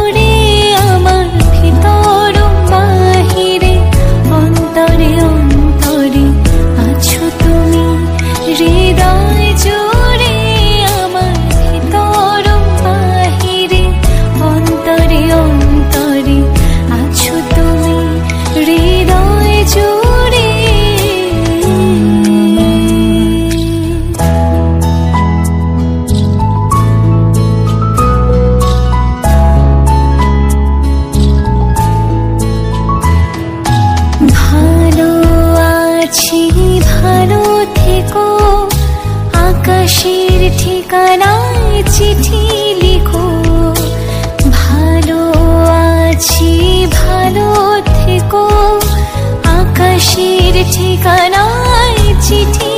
জুড়ে আমার ভিতর বাহিরে অন্তরে অন্তরে আছো তুমি, হৃদয় জুড়ে আমার ভিতর বাহিরে অন্তরে অন্তরে আছো তুমি, হৃদয় জুড়ে। ভালো আছি ভালো থেকো, আকাশের ঠিকানায় চিঠি লিখো। ভালো আছি ভালো থেকো, আকাশের ঠিকানায় চিঠি